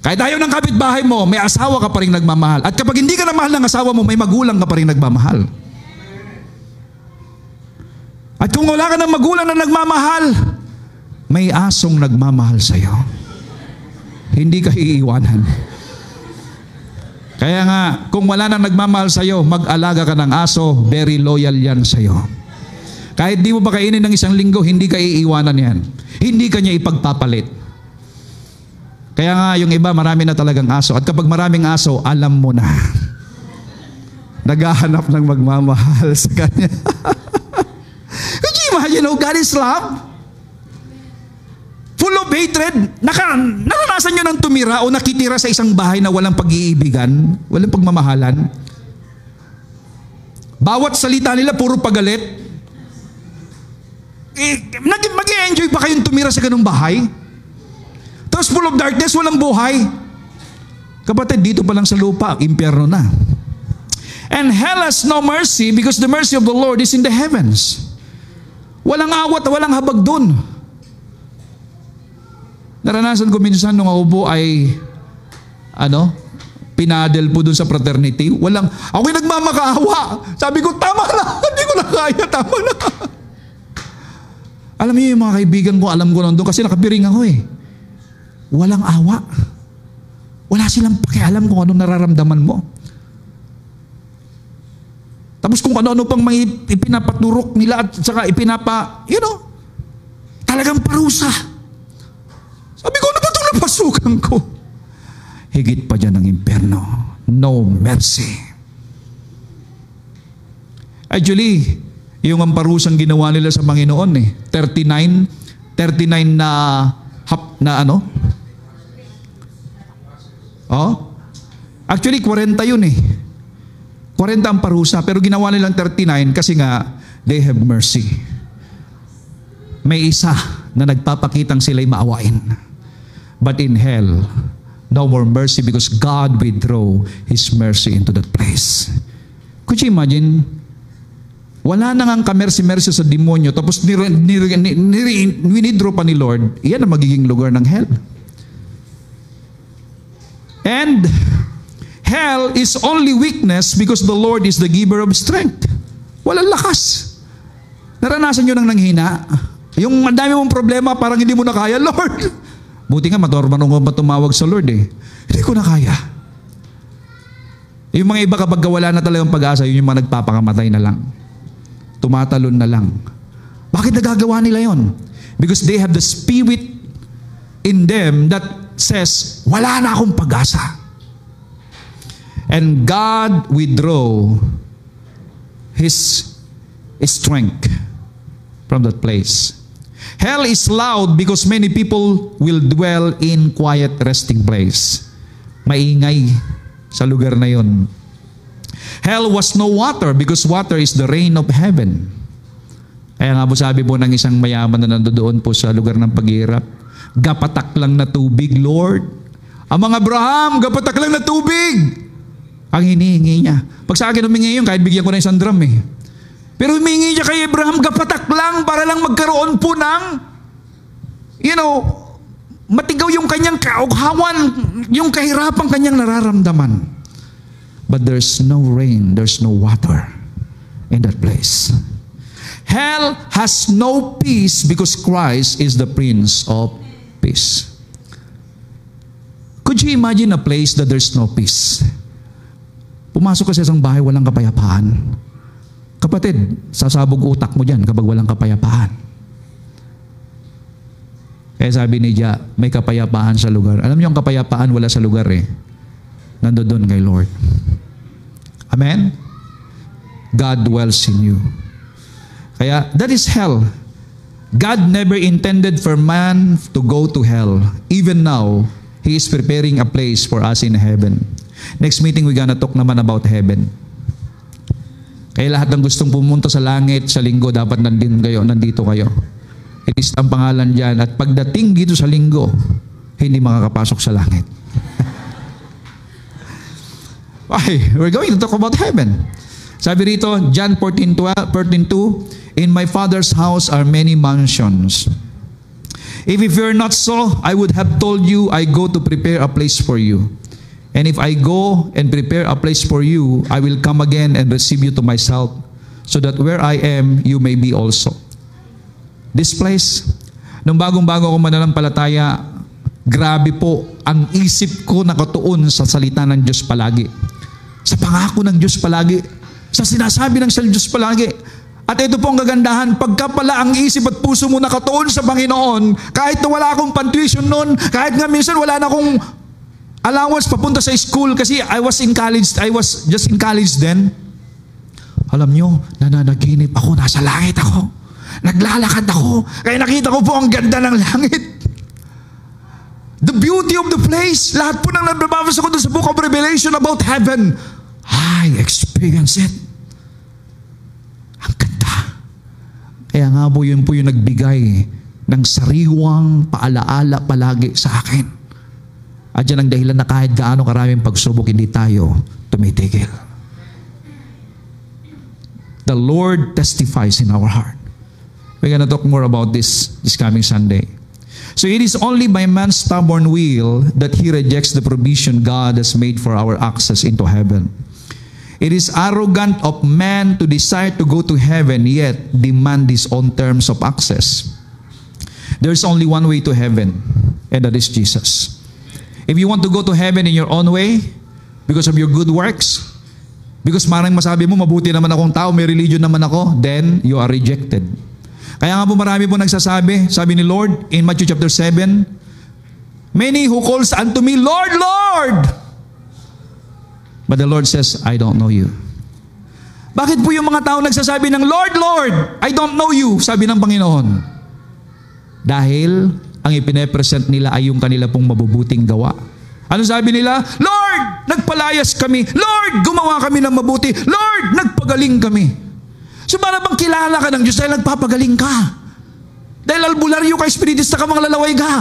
Kahit ayaw ng kapitbahay mo, may asawa ka pa rin nagmamahal. At kapag hindi ka na mahal ng asawa mo, may magulang ka pa rin nagmamahal. At kung wala ka ng magulang na nagmamahal, may asong nagmamahal sa'yo. Hindi ka iiwanan. Kaya nga, kung wala nang nagmamahal sa'yo, mag-alaga ka ng aso, very loyal yan sa'yo. Kahit di mo pa kainin ng isang linggo, hindi ka iiwanan yan. Hindi ka niya ipagpapalit. Kaya nga, yung iba, marami na talagang aso. At kapag maraming aso, alam mo na. Naghahanap ng magmamahal sa kanya. Could you imagine, God is love? Full of hatred. Naranasan nyo ng tumira o nakitira sa isang bahay na walang pag-iibigan, walang pagmamahalan? Bawat salita nila, puro pagalit. Mag-i-enjoy ba kayong tumira sa ganung bahay? Tapos full of darkness, walang buhay. Kapatid, dito pa lang sa lupa, impyerno na. And hell has no mercy because the mercy of the Lord is in the heavens. Walang awat, walang habag dun. Naranasan ko minsan nung ako po ay, pinadel po dun sa fraternity. Ako'y nagmamakaawa. Sabi ko, tama na. Hindi ko na kaya, tama na. Alam niyo yung mga kaibigan ko, alam ko nandun kasi nakapiring ako eh. Walang awa. Wala silang pakialam kung anong nararamdaman mo. Tapos kung ano-ano pang mga ipinapaturok nila at saka talagang parusa. Sabi ko, ano ba itong napasukan ko? Higit pa dyan ang impyerno. No mercy. Actually, yung ang parusang ginawa nila sa Panginoon 39 na ano? Actually, 40 yun 40 ang parusa, pero ginawa nilang 39 kasi nga, they have mercy. May isa na nagpapakitang sila'y maawain. But in hell, no more mercy because God withdraw His mercy into that place. Could you imagine? Wala na ngang kamersi-mersi sa demonyo, tapos winidraw pa ni Lord, iyan ang magiging lugar ng hell. And hell is only weakness because the Lord is the giver of strength. Walang lakas. Naranasan nyo nang nanghina? Yung dami mong problema, parang hindi mo na kaya, Lord. Buti nga, marunong ba tumawag sa Lord Hindi ko na kaya. Yung mga iba kapag wala na talagang pag-asa, yun yung mga nagpapakamatay na lang. Tumatalon na lang. Bakit nagagawa nila yon? Because they have the spirit in them that says, wala na akong pag-asa. And God withdraw His strength from that place. Hell is loud because many people will dwell in quiet resting place. Maingay sa lugar na yon. Hell was no water because water is the rain of heaven. Kaya nga po sabi po ng isang mayaman na nandoon po sa lugar ng paghihirap, gapatak lang na tubig, Lord. Ang mga Abraham, gapatak lang na tubig. Ang hinihingi niya. Pag sa akin humingi yun, kahit bigyan ko na isang drum Pero humingi niya kay Abraham, gapatak lang para lang magkaroon po ng, matigaw yung kanyang kaughawan, yung kahirapan kanyang nararamdaman. But there's no rain, there's no water in that place. Hell has no peace because Christ is the Prince of Peace. Could you imagine a place that there's no peace? Pumasok ka sa isang bahay, walang kapayapaan. Kapatid, sasabog utak mo dyan kapag walang kapayapaan. Kaya sabi ni Jah, may kapayapaan sa lugar. Alam niyo ang kapayapaan wala sa lugar nandoon kay Lord. Amen? God dwells in you. Kaya, that is hell. God never intended for man to go to hell. Even now, He is preparing a place for us in heaven. Next meeting, we're gonna talk naman about heaven. Kaya lahat ng gustong pumunta sa langit, sa linggo, dapat nandito kayo. Ilis ang pangalan dyan. At pagdating dito sa linggo, hindi makakapasok sa langit. Why? We're going to talk about heaven. Sabi rito, John 14:2, in my Father's house are many mansions. If you're not so, I would have told you, I go to prepare a place for you. And if I go and prepare a place for you, I will come again and receive you to myself, so that where I am, you may be also. This place, nung bagong-bago ako mananampalataya, grabe po, ang isip ko nakatuon sa salita ng Diyos palagi. Sa pangako ng Diyos palagi. Sa sinasabi ng Diyos palagi. At ito po ang gagandahan, pagka pala ang isip at puso mo nakatuon sa Panginoon, kahit na wala akong tuition noon, kahit nga minsan wala na akong allowance papunta sa school kasi I was just in college then. Alam nyo, nananaginip ako, nasa langit ako. Naglalakad ako. Kaya nakita ko po ang ganda ng langit. The beauty of the place. Lahat po nang nababasa ko doon sa Book of Revelation about heaven. I experience it. Ang ganda. Kaya nga po yun po yung nagbigay ng sariwang paalaala palagi sa akin. At yan ang dahilan na kahit gaano karaming pagsubok, hindi tayo tumitigil. The Lord testifies in our heart. We're gonna talk more about this coming Sunday. So it is only by man's stubborn will that he rejects the provision God has made for our access into heaven. It is arrogant of man to desire to go to heaven yet demand his own terms of access. There's only one way to heaven, and that is Jesus. If you want to go to heaven in your own way, because of your good works, because marang masabi mo, mabuti naman akong tao, may religion naman ako, then you are rejected. Kaya nga po marami po nagsasabi, sabi ni Lord in Matthew chapter 7, many who calls unto me, Lord, Lord! But the Lord says, I don't know you. Bakit po yung mga tao nagsasabi ng, Lord, Lord, I don't know you, sabi ng Panginoon? Dahil ang ipine-present nila ay yung kanila pong mabubuting gawa. Ano sabi nila? Lord, nagpalayas kami. Lord, gumawa kami ng mabuti. Lord, nagpagaling kami. So para bang kilala ka ng Diyos dahil nagpapagaling ka? Dahil albularyo ka, espiritista ka, mga lalaway ka.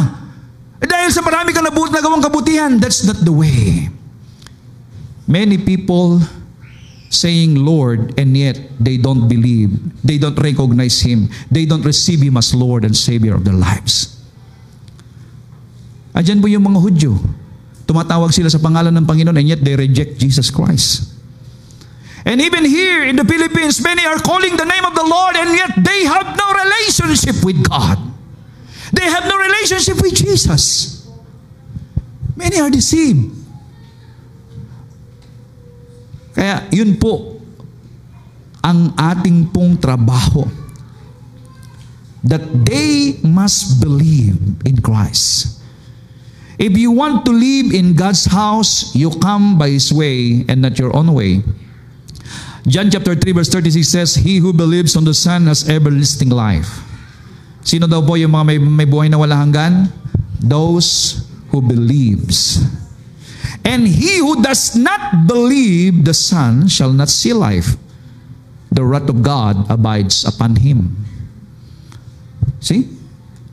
Dahil sa marami kang nagawang kabutihan. That's not the way. Many people saying Lord, and yet they don't believe. They don't recognize Him. They don't receive Him as Lord and Savior of their lives. Andyan po yung mga Hudyo. Tumatawag sila sa pangalan ng Panginoon and yet they reject Jesus Christ. And even here in the Philippines, many are calling the name of the Lord and yet they have no relationship with God. They have no relationship with Jesus. Many are deceived. Kaya yun po ang ating pong trabaho. That they must believe in Christ. If you want to live in God's house, you come by His way and not your own way. John chapter 3 verse 36 says, He who believes on the Son has everlasting life. Sino daw po yung mga may buhay na walang hanggan? Those who believes. And he who does not believe the Son shall not see life. The wrath of God abides upon him. See?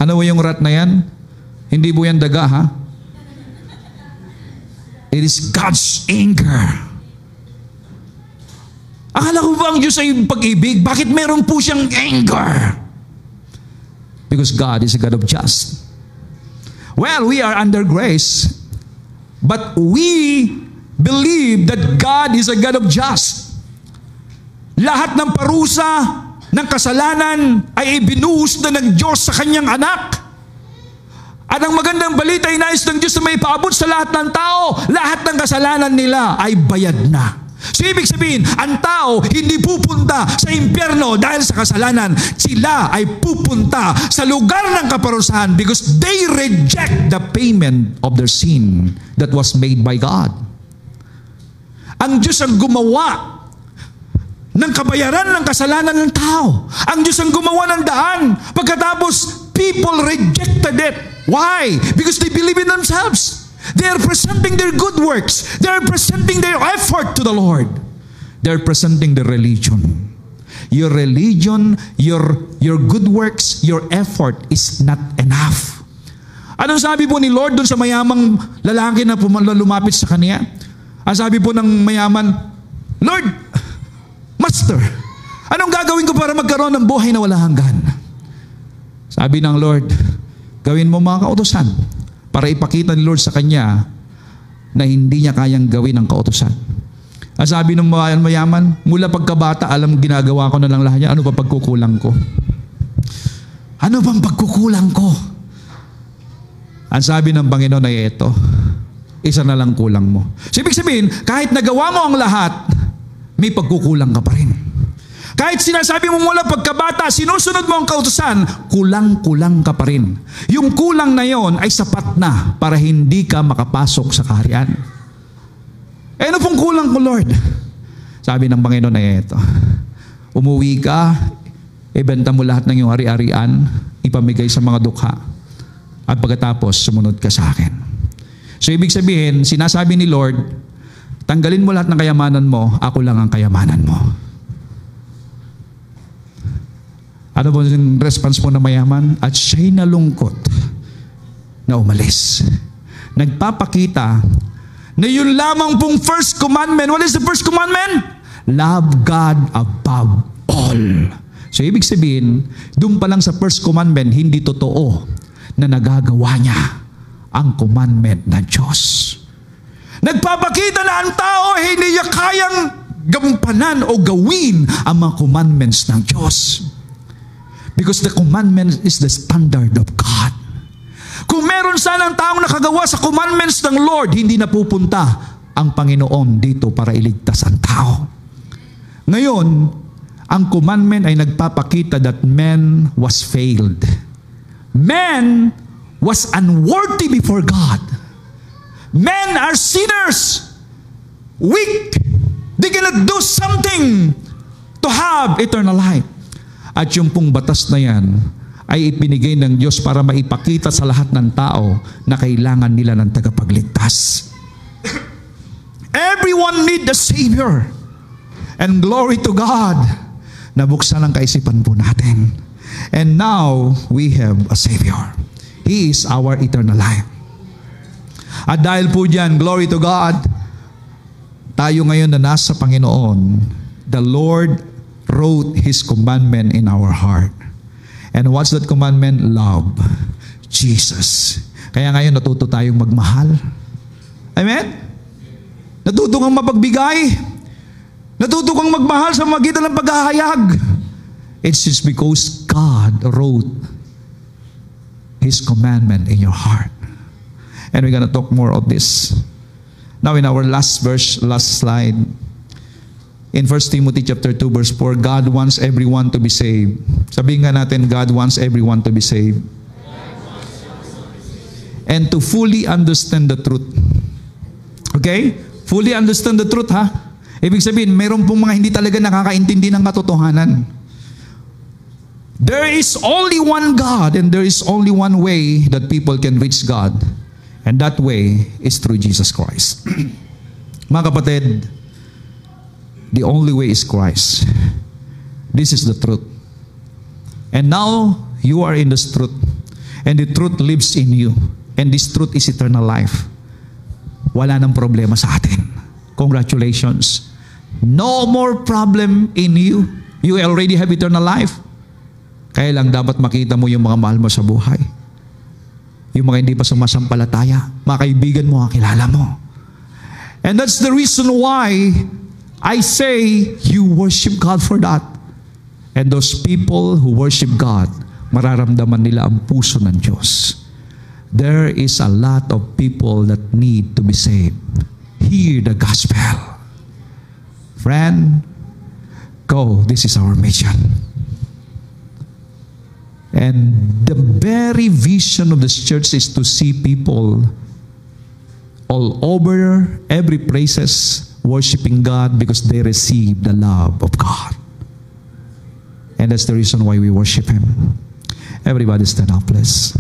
Ano yung wrath na yan? Hindi po yan daga, ha? It is God's anger. Akala ko ba ang Diyos ay pag-ibig? Bakit meron po siyang anger? Because God is a God of just. Well, we are under grace, but we believe that God is a God of just. Lahat ng parusa ng kasalanan ay ibinuhos na ng Diyos sa kanyang anak. At ang magandang balita ay nais ng Diyos na may paabot sa lahat ng tao. Lahat ng kasalanan nila ay bayad na. So ibig sabihin, ang tao hindi pupunta sa impyerno dahil sa kasalanan. Sila ay pupunta sa lugar ng kaparusahan because they reject the payment of their sin that was made by God. Ang Diyos ang gumawa ng kabayaran ng kasalanan ng tao. Ang Diyos ang gumawa ng daan. Pagkatapos, people rejected it. Why? Because they believe in themselves. They are presenting their good works. They are presenting their effort to the Lord. They are presenting their religion. Your religion, your good works, your effort is not enough. Anong sabi po ni Lord dun sa mayamang lalaki na lumapit sa kanya? Ang sabi po ng mayaman, Lord, Master, anong gagawin ko para magkaroon ng buhay na walang hanggan? Sabi ng Lord, gawin mo mga kautusan para ipakita ni Lord sa kanya na hindi niya kayang gawin ang kautusan. Ang sabi ng mayaman, mula pagkabata, alam ginagawa ko na lang lahat niya. Ano pa pagkukulang ko? Ano bang pagkukulang ko? Ang sabi ng Panginoon ay ito, isa na lang kulang mo. So, ibig sabihin, kahit nagawa mo ang lahat, may pagkukulang ka pa rin. Kahit sinasabi mo mula pagkabata, sinusunod mo ang kautusan, kulang-kulang ka pa rin. Yung kulang na yon ay sapat na para hindi ka makapasok sa kaharian. Eh, ano pong kulang ko, Lord? Sabi ng Panginoon ay ito, umuwi ka, ibenta mo lahat ng iyong ari-arian, ipamigay sa mga dukha, at pagkatapos, sumunod ka sa akin. So, ibig sabihin, sinasabi ni Lord, tanggalin mo lahat ng kayamanan mo, ako lang ang kayamanan mo. Ano po yung response po ng mayaman? At siya'y nalungkot na umalis. Nagpapakita na yun lamang pong first commandment. What is the first commandment? Love God above all. So ibig sabihin, doon pa lang sa first commandment, hindi totoo na nagagawa niya ang commandment ng Diyos. Nagpapakita na ang tao hindi niya kayang gampanan o gawin ang mga commandments ng Diyos. Because the commandment is the standard of God. Kung meron sanang taong nakagawa sa commandments ng Lord, hindi na pupunta ang Panginoon dito para iligtas ang tao. Ngayon, ang commandment ay nagpapakita that man was failed. Man was unworthy before God. Men are sinners, weak. They cannot do something to have eternal life. At yung pong batas na yan ay ipinigay ng Diyos para maipakita sa lahat ng tao na kailangan nila ng tagapagligtas. Everyone need a Savior. And glory to God, nabuksan ang kaisipan po natin. And now, we have a Savior. He is our eternal life. At dahil po dyan, glory to God, tayo ngayon na nasa Panginoon, the Lord wrote His commandment in our heart. And what's that commandment? Love Jesus. Kaya ngayon natuto tayong magmahal. Amen? Natuto kang mapagbigay. Natuto kang magmahal sa magitan ng paghahayag. It's just because God wrote His commandment in your heart. And we're going to talk more of this. Now in our last verse, last slide, in 1 Timothy chapter 2 verse 4, God wants everyone to be saved. Sabihin nga natin, God wants everyone to be saved. And to fully understand the truth. Okay? Fully understand the truth, ha? Ibig sabihin, mayroon pong mga hindi talaga nakakaintindi ng katotohanan. There is only one God and there is only one way that people can reach God. And that way is through Jesus Christ. Mga kapatid, the only way is Christ. This is the truth. And now, you are in this truth. And the truth lives in you. And this truth is eternal life. Wala nang problema sa atin. Congratulations. No more problem in you. You already have eternal life. Kaya lang dapat makita mo yung mga mahal mo sa buhay. Yung mga hindi pa sumasampalataya. Mga kaibigan mo, kilala mo. And that's the reason why I say you worship God for that. And those people who worship God, mararamdaman nila ang puso ng Diyos. There is a lot of people that need to be saved. Hear the gospel. Friend, go. This is our mission. And the very vision of this church is to see people all over, every places, worshiping God because they receive the love of God. And that's the reason why we worship Him. Everybody stand up, please.